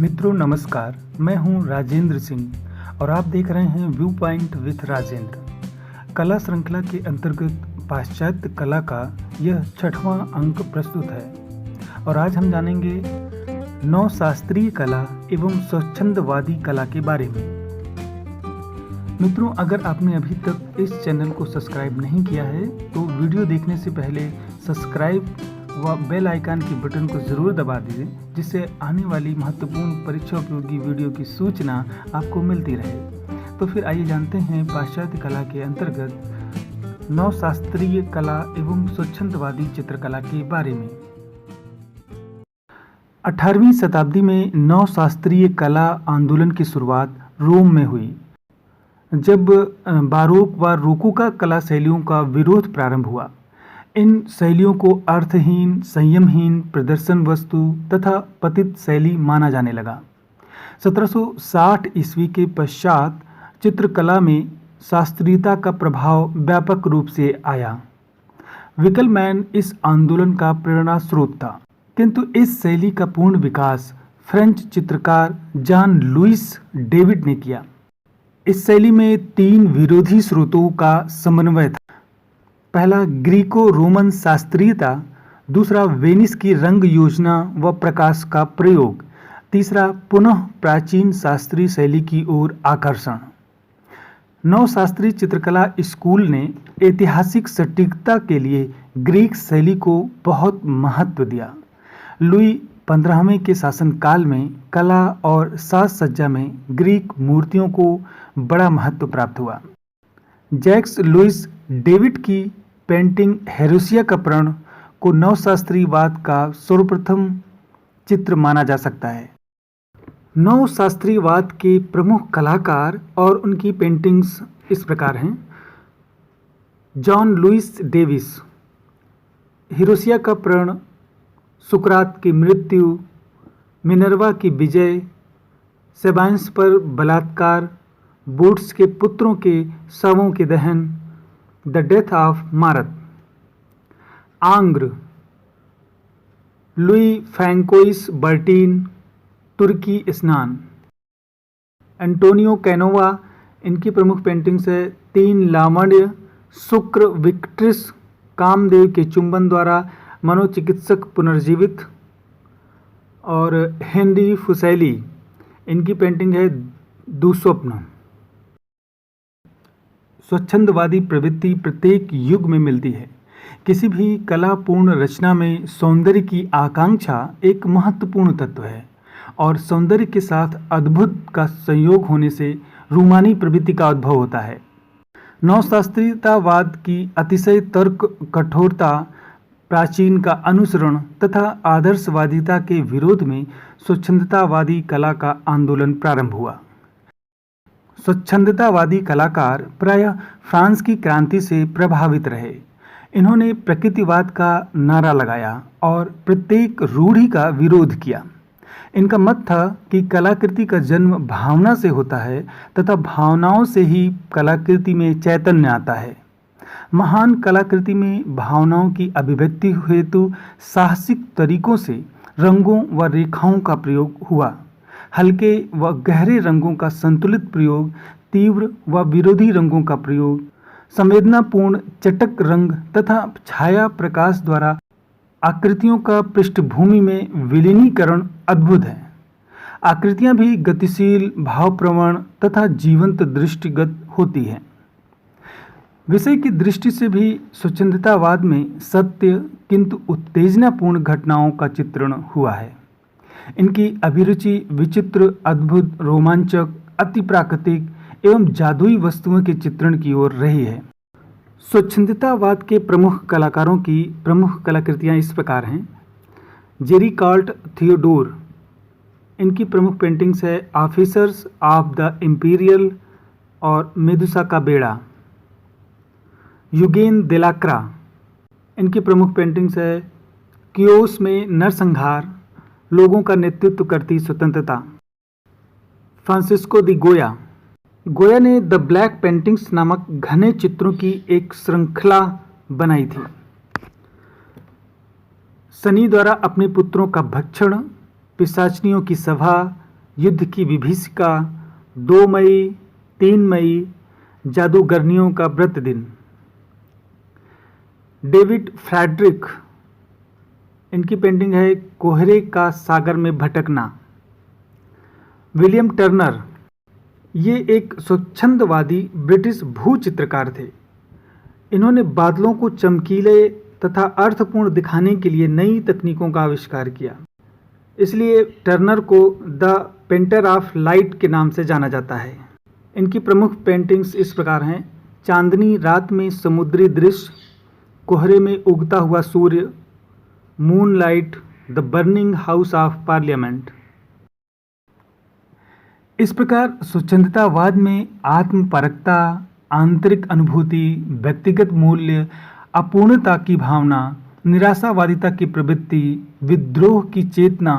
मित्रों नमस्कार, मैं हूं राजेंद्र सिंह और आप देख रहे हैं व्यू पॉइंट विथ राजेंद्र। कला श्रृंखला के अंतर्गत पाश्चात्य कला का यह 6वां अंक प्रस्तुत है और आज हम जानेंगे नव शास्त्रीय कला एवं स्वच्छंदवादी कला के बारे में। मित्रों, अगर आपने अभी तक इस चैनल को सब्सक्राइब नहीं किया है तो वीडियो देखने से पहले सब्सक्राइब व बेल आइकन के बटन को ज़रूर दबा दीजिए, जिससे आने वाली महत्वपूर्ण परीक्षा उपयोगी वीडियो की सूचना आपको मिलती रहे। तो फिर आइए जानते हैं पाश्चात्य कला के अंतर्गत नवशास्त्रीय कला एवं स्वच्छंदवादी चित्रकला के बारे में। 18वीं शताब्दी में नवशास्त्रीय कला आंदोलन की शुरुआत रोम में हुई, जब बारोक व रोकोका कला शैलियों का विरोध प्रारंभ हुआ। इन शैलियों को अर्थहीन, संयमहीन, प्रदर्शन वस्तु तथा पतित शैली माना जाने लगा। 1760 ईस्वी के पश्चात चित्रकला में शास्त्रीयता का प्रभाव व्यापक रूप से आया। विकलमैन इस आंदोलन का प्रेरणा स्रोत था, किंतु इस शैली का पूर्ण विकास फ्रेंच चित्रकार जॉन लुइस डेविड ने किया। इस शैली में 3 विरोधी स्रोतों का समन्वय था। पहला ग्रीको रोमन शास्त्रीयता, दूसरा वेनिस की रंग योजना व प्रकाश का प्रयोग, तीसरा पुनः प्राचीन शास्त्रीय शैली की ओर आकर्षण। नवशास्त्रीय चित्रकला स्कूल ने ऐतिहासिक सटीकता के लिए ग्रीक शैली को बहुत महत्व दिया। लुई 15वें के शासनकाल में कला और साज सज्जा में ग्रीक मूर्तियों को बड़ा महत्व प्राप्त हुआ। जैक्स लुइस डेविड की पेंटिंग हेरोसिया का प्रण को नवशास्त्रीयवाद का सर्वप्रथम चित्र माना जा सकता है। नवशास्त्रीयवाद के प्रमुख कलाकार और उनकी पेंटिंग्स इस प्रकार हैं। जॉन लुइस डेविस, हिरोशिया का प्रण, सुकरात की मृत्यु, मिनर्वा की विजय, सेबाइंस पर बलात्कार, बोट्स के पुत्रों के शवों के दहन, the death of Marat. Ingres, Louis François Bertin, तुर्की स्नान। एंटोनियो कैनोवा, इनकी प्रमुख पेंटिंग्स है 3 लावण्य, शुक्र विक्ट्रिस, कामदेव के चुंबन द्वारा मनोचिकित्सक पुनर्जीवित। और हेनरी फुसेली, इनकी पेंटिंग है दुस्वप्न। स्वच्छंदवादी प्रवृत्ति प्रत्येक युग में मिलती है। किसी भी कलापूर्ण रचना में सौंदर्य की आकांक्षा एक महत्वपूर्ण तत्व है और सौंदर्य के साथ अद्भुत का संयोग होने से रूमानी प्रवृत्ति का उद्भव होता है। नवशास्त्रीयतावाद की अतिशय तर्क कठोरता, प्राचीन का अनुसरण तथा आदर्शवादिता के विरोध में स्वच्छंदतावादी कला का आंदोलन प्रारंभ हुआ। स्वच्छंदतावादी कलाकार प्रायः फ्रांस की क्रांति से प्रभावित रहे। इन्होंने प्रकृतिवाद का नारा लगाया और प्रत्येक रूढ़ि का विरोध किया। इनका मत था कि कलाकृति का जन्म भावना से होता है तथा भावनाओं से ही कलाकृति में चैतन्य आता है। महान कलाकृति में भावनाओं की अभिव्यक्ति हेतु साहसिक तरीकों से रंगों व रेखाओं का प्रयोग हुआ। हल्के व गहरे रंगों का संतुलित प्रयोग, तीव्र व विरोधी रंगों का प्रयोग, संवेदनापूर्ण चटक रंग तथा छाया प्रकाश द्वारा आकृतियों का पृष्ठभूमि में विलीनीकरण अद्भुत है। आकृतियां भी गतिशील, भावप्रवण तथा जीवंत दृष्टिगत होती हैं। विषय की दृष्टि से भी स्वच्छंदतावाद में सत्य किंतु उत्तेजनापूर्ण घटनाओं का चित्रण हुआ है। इनकी अभिरुचि विचित्र, अद्भुत, रोमांचक, अति प्राकृतिक एवं जादुई वस्तुओं के चित्रण की ओर रही है। स्वच्छंदतावाद के प्रमुख कलाकारों की प्रमुख कलाकृतियां इस प्रकार हैं। जेरिकाल्ट थियोडोर, इनकी प्रमुख पेंटिंग्स है ऑफिसर्स ऑफ द इम्पीरियल और मेदुसा का बेड़ा। यूगेन देलाक्रा, इनकी प्रमुख पेंटिंग्स है कियोस में नरसंहार, लोगों का नेतृत्व करती स्वतंत्रता। फ्रांसिस्को दी गोया, गोया ने द ब्लैक पेंटिंग्स नामक घने चित्रों की एक श्रृंखला बनाई थी। शनि द्वारा अपने पुत्रों का भक्षण, पिशाचनियों की सभा, युद्ध की विभीषिका, 2 मई, 3 मई, जादूगरनियों का व्रत दिन। डेविड फ्रैडरिक, इनकी पेंटिंग है कोहरे का सागर में भटकना। विलियम टर्नर, ये एक स्वच्छंदवादी ब्रिटिश भू चित्रकार थे। इन्होंने बादलों को चमकीले तथा अर्थपूर्ण दिखाने के लिए नई तकनीकों का आविष्कार किया, इसलिए टर्नर को द पेंटर ऑफ लाइट के नाम से जाना जाता है। इनकी प्रमुख पेंटिंग्स इस प्रकार हैं: चांदनी रात में समुद्री दृश्य, कोहरे में उगता हुआ सूर्य, moonlight, the burning house of parliament. इस प्रकार स्वच्छंदतावाद में आत्मपरकता, आंतरिक अनुभूति, व्यक्तिगत मूल्य, अपूर्णता की भावना, निराशावादिता की प्रवृत्ति, विद्रोह की चेतना,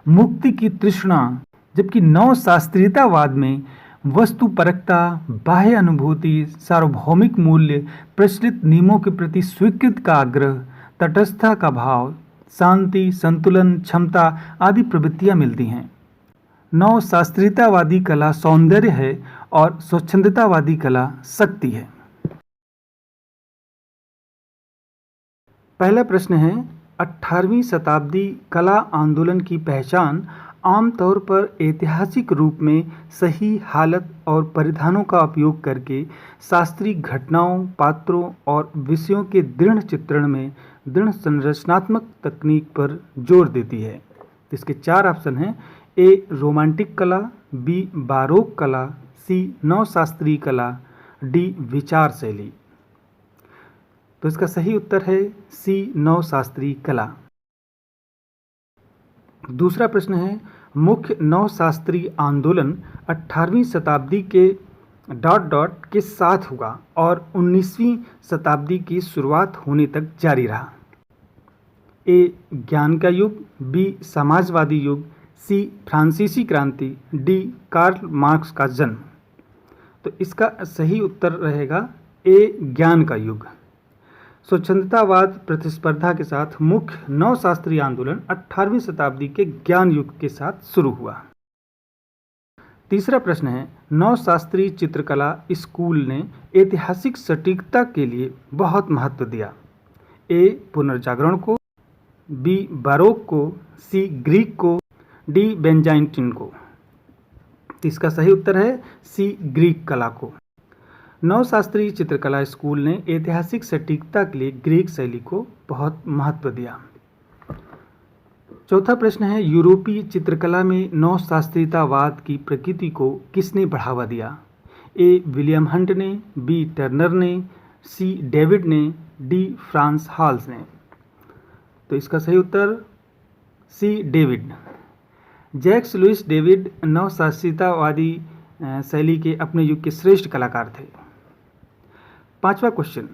मुक्ति की तृष्णा, जबकि नवशास्त्रीयतावाद में वस्तुपरकता, बाह्य अनुभूति, सार्वभौमिक मूल्य, प्रचलित नियमों के प्रति स्वीकृत का आग्रह, तटस्थता का भाव, शांति, संतुलन, क्षमता आदि प्रवृत्तियां मिलती हैं। नवशास्त्रीयतावादी कला सौंदर्य है और स्वच्छंदतावादी कला शक्ति है। पहला प्रश्न है, 18वीं शताब्दी कला आंदोलन की पहचान आमतौर पर ऐतिहासिक रूप में सही हालत और परिधानों का उपयोग करके शास्त्रीय घटनाओं, पात्रों और विषयों के दृढ़ चित्रण में दृढ़ संरचनात्मक तकनीक पर जोर देती है। इसके 4 ऑप्शन हैं: ए रोमांटिक कला, बी बारोक कला, सी नवशास्त्रीय कला, डी विचार शैली। तो इसका सही उत्तर है सी नवशास्त्रीय कला। दूसरा प्रश्न है, मुख्य नवशास्त्रीय आंदोलन 18वीं शताब्दी के ... के साथ हुआ और 19वीं शताब्दी की शुरुआत होने तक जारी रहा। ए ज्ञान का युग, बी समाजवादी युग, सी फ्रांसीसी क्रांति, डी कार्ल मार्क्स का जन्म। तो इसका सही उत्तर रहेगा ए ज्ञान का युग। स्वच्छंदतावाद प्रतिस्पर्धा के साथ मुख्य नवशास्त्रीय आंदोलन 18वीं शताब्दी के ज्ञान युग के साथ शुरू हुआ। तीसरा प्रश्न है, नवशास्त्रीय चित्रकला स्कूल ने ऐतिहासिक सटीकता के लिए बहुत महत्व दिया। ए पुनर्जागरण को, बी बारोक को, सी ग्रीक को, डी बेंजाइटिन को। तो इसका सही उत्तर है सी ग्रीक कला को। नवशास्त्रीय चित्रकला स्कूल ने ऐतिहासिक सटीकता के लिए ग्रीक शैली को बहुत महत्व दिया। चौथा प्रश्न है, यूरोपीय चित्रकला में नवशास्त्रीयतावाद की प्रकृति को किसने बढ़ावा दिया? ए विलियम हंट ने, बी टर्नर ने, सी डेविड ने, डी फ्रांस हॉल्स ने। तो इसका सही उत्तर C David. Jacques Louis David नवशास्त्रीयतावादी शैली के अपने युग के श्रेष्ठ कलाकार थे। पांचवा क्वेश्चन,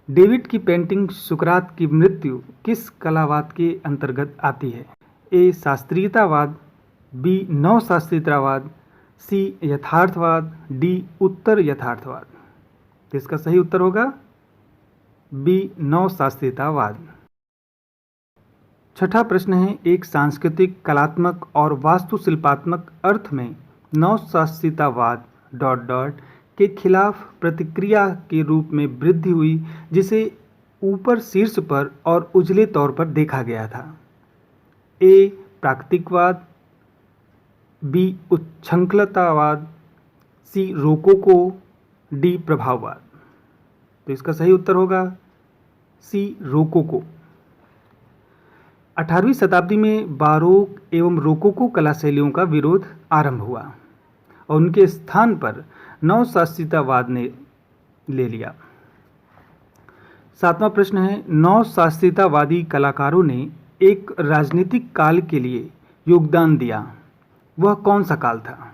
डेविड की पेंटिंग सुकरात की मृत्यु किस कलावाद के अंतर्गत आती है? ए शास्त्रीयतावाद, बी नवशास्त्रीयतावाद, सी यथार्थवाद, डी उत्तर यथार्थवाद। तो इसका सही उत्तर होगा बी नवशास्त्रीयतावाद। छठा प्रश्न है, एक सांस्कृतिक, कलात्मक और वास्तुशिल्पात्मक अर्थ में नवशास्त्रीयतावाद ... के खिलाफ प्रतिक्रिया के रूप में वृद्धि हुई, जिसे ऊपर शीर्ष पर और उजले तौर पर देखा गया था। ए प्राकृतिकवाद, बी उच्छृंखलतावाद, सी रोकोको, डी प्रभाववाद। तो इसका सही उत्तर होगा सी रोकोको। 18वीं शताब्दी में बारोक एवं रोकोको कला शैलियों का विरोध आरंभ हुआ और उनके स्थान पर नवशास्त्रीयतावाद ने ले लिया। सातवां प्रश्न है, नवशास्त्रीयतावादी कलाकारों ने एक राजनीतिक काल के लिए योगदान दिया, वह कौन सा काल था?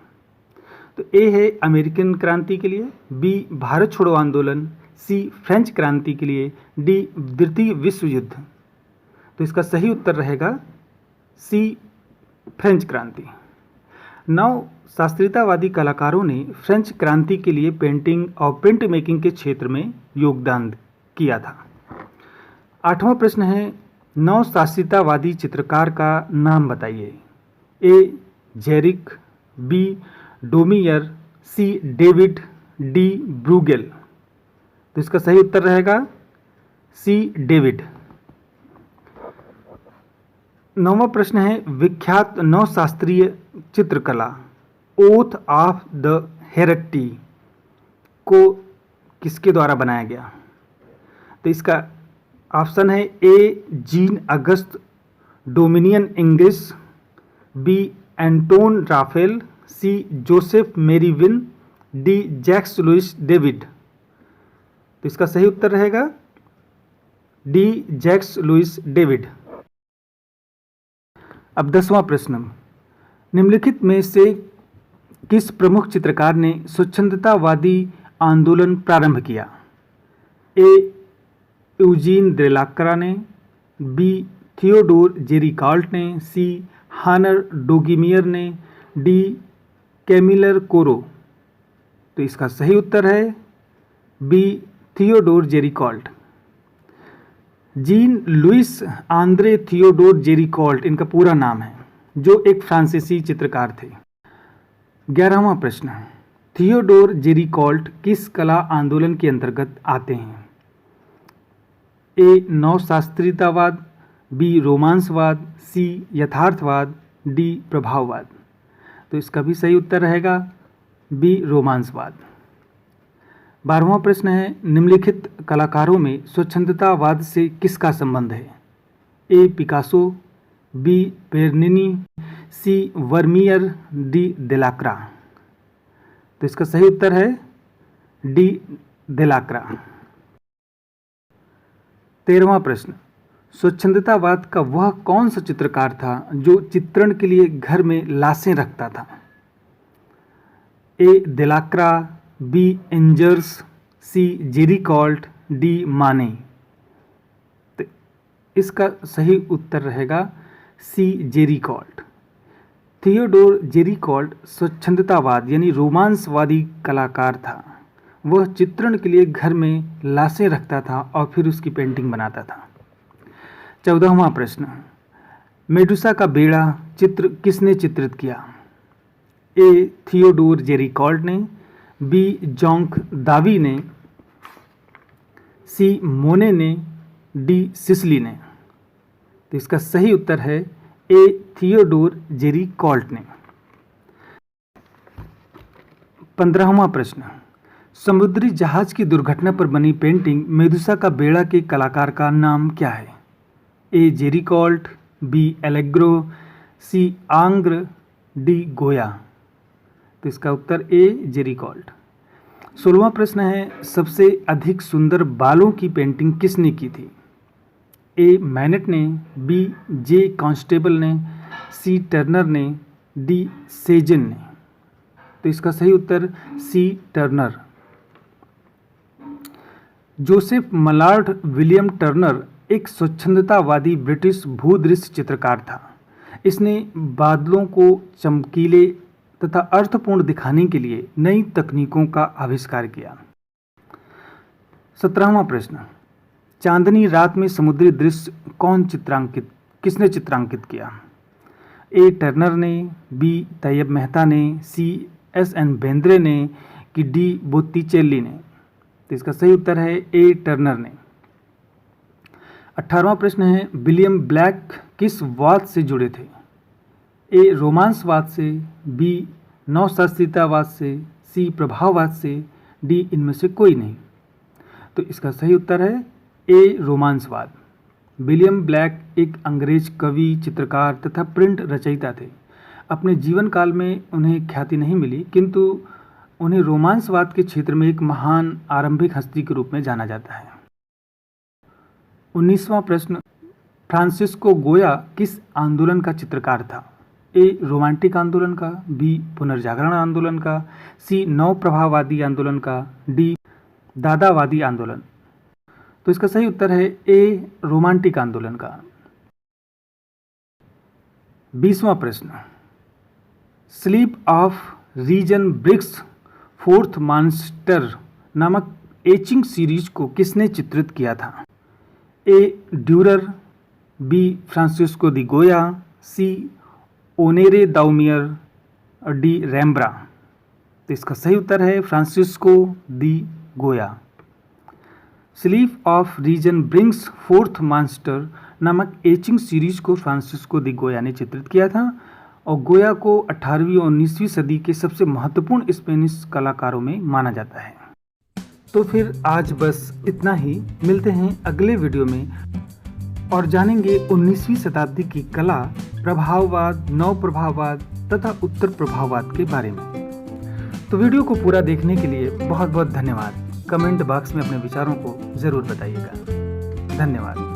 तो ए है अमेरिकन क्रांति के लिए, बी भारत छोड़ो आंदोलन, सी फ्रेंच क्रांति के लिए, डी द्वितीय विश्व युद्ध। तो इसका सही उत्तर रहेगा सी फ्रेंच क्रांति। नवशास्त्रीयतावादी कलाकारों ने फ्रेंच क्रांति के लिए पेंटिंग और प्रिंट मेकिंग के क्षेत्र में योगदान किया था। आठवां प्रश्न है, नवशास्त्रीयतावादी चित्रकार का नाम बताइए। ए जेरिक, बी डोमियर, सी डेविड, डी ब्रूगेल। तो इसका सही उत्तर रहेगा सी डेविड। 9वां प्रश्न है, विख्यात नवशास्त्रीय चित्रकला ओथ ऑफ द हेरेक्टी को किसके द्वारा बनाया गया? तो इसका ऑप्शन है a Jean Auguste Dominique Ingres, b Anton Raphael, c Joseph Marie Vien, d Jacques Louis David. तो इसका सही उत्तर रहेगा डी जैक्स लुइस डेविड। अब 10वां प्रश्न, निम्नलिखित में से किस प्रमुख चित्रकार ने स्वच्छंदतावादी आंदोलन प्रारंभ किया? ए यूजीन देलाक्रा ने, बी थियोडोर जेरिकॉल्ट ने, सी हानर डोगिमियर ने, डी कैमिलर कोरो। तो इसका सही उत्तर है b Theodore Gericault. Jean Louis Andre Theodore Gericault इनका पूरा नाम है, जो एक फ्रांसीसी चित्रकार थे। 11वां प्रश्न, थियोडोर जेरिकॉल्ट किस कला आंदोलन के अंतर्गत आते हैं? ए नवशास्त्रीयतावाद, बी रोमांसवाद, सी यथार्थवाद, डी प्रभाववाद। तो इसका भी सही उत्तर रहेगा बी रोमांसवाद। 12वां प्रश्न है, निम्नलिखित कलाकारों में स्वच्छंदतावाद से किसका संबंध है? ए पिकासो, बी बेर्निनी, सी वर्मियर, डी देलाक्रा। तो इसका सही उत्तर है डी देलाक्रा। 13वां प्रश्न, स्वच्छंदतावाद का वह कौन सा चित्रकार था जो चित्रण के लिए घर में लाशें रखता था? ए देलाक्रा, बी एंजर्स, सी जेरिकॉल्ट, डी माने। तो इसका सही उत्तर रहेगा सी जेरिकॉल्ट। थियोडोर जेरिकॉल्ट स्वच्छंदतावाद यानी रोमांसवादी कलाकार था। वह चित्रण के लिए घर में लाशें रखता था और फिर उसकी पेंटिंग बनाता था। 14वां प्रश्न, मेडुसा का बेड़ा चित्र किसने चित्रित किया? ए थियोडोर जेरिकॉल्ट ने, बी जोंक दावी ने, सी मोने ने, डी सिसली ने। तो इसका सही उत्तर है ए थियोडोर जेरिकॉल्ट ने। 15वां प्रश्न, समुद्री जहाज की दुर्घटना पर बनी पेंटिंग मेदुसा का बेड़ा के कलाकार का नाम क्या है? ए जेरिकॉल्ट, बी एलेग्रो, सी आंग्र, डी गोया। तो इसका उत्तर ए जेरिकॉल्ट। 16वां प्रश्न है, सबसे अधिक सुंदर बालों की पेंटिंग किसने की थी? ए मैनेट ने, बी जे कांस्टेबल ने, सी टर्नर ने, डी सेजन ने। तो इसका सही उत्तर c Turner. Joseph Mallord William Turner एक स्वच्छंदतावादी ब्रिटिश भूदृश्य चित्रकार था। इसने बादलों को चमकीले तथा अर्थपूर्ण दिखाने के लिए नई तकनीकों का आविष्कार किया। 17वां प्रश्न, चांदनी रात में समुद्री दृश्य किसने चित्रांकित किया? ए टर्नर ने, बी तैयब मेहता ने, सी एस एन बेंद्रे ने, कि डी बोत्तिचेल्ली ने। तो इसका सही उत्तर है ए टर्नर ने। 18वां प्रश्न है, विलियम ब्लैक किस वाद से जुड़े थे? ए रोमांसवाद से, बी नवशास्त्रीयतावाद से, सी प्रभाववाद से, डी इनमें से कोई नहीं। तो इसका सही उत्तर है ए रोमांसवाद। विलियम ब्लैक एक अंग्रेज कवि, चित्रकार तथा प्रिंट रचयिता थे। अपने जीवन काल में उन्हें ख्याति नहीं मिली, किंतु उन्हें रोमांसवाद के क्षेत्र में एक महान आरंभिक हस्ती के रूप में जाना जाता है। 19वां प्रश्न, फ्रांसिस्को गोया किस आंदोलन का चित्रकार था? ए रोमांटिक आंदोलन का, बी पुनर्जागरण आंदोलन का, सी नव प्रभाववादी आंदोलन का, डी दादावादी आंदोलन। तो इसका सही उत्तर है ए रोमांटिक आंदोलन का। 20वां प्रश्न, sleep of reason brings forth master नामक एचिंग सीरीज को किसने चित्रित किया था? A Durer, B Francisco de Goya, C ओनेरे दाउमियर D रैम्ब्रा। तो इसका सही उत्तर है Francisco de Goya. Sleep of reason brings forth master नामक एचिंग सीरीज को फ्रांसिस्को दी गोया ने चित्रित किया था और गोया को 18वीं और 19वीं सदी के सबसे महत्वपूर्ण स्पेनिश कलाकारों में माना जाता है। तो फिर आज बस इतना ही, मिलते हैं अगले वीडियो में और जानेंगे 19वीं शताब्दी की कला, प्रभाववाद, नव प्रभाववाद तथा उत्तर प्रभाववाद के बारे में। तो वीडियो को पूरा देखने के लिए बहुत बहुत धन्यवाद। कमेंट बॉक्स में अपने विचारों को ज़रूर बताइएगा। धन्यवाद।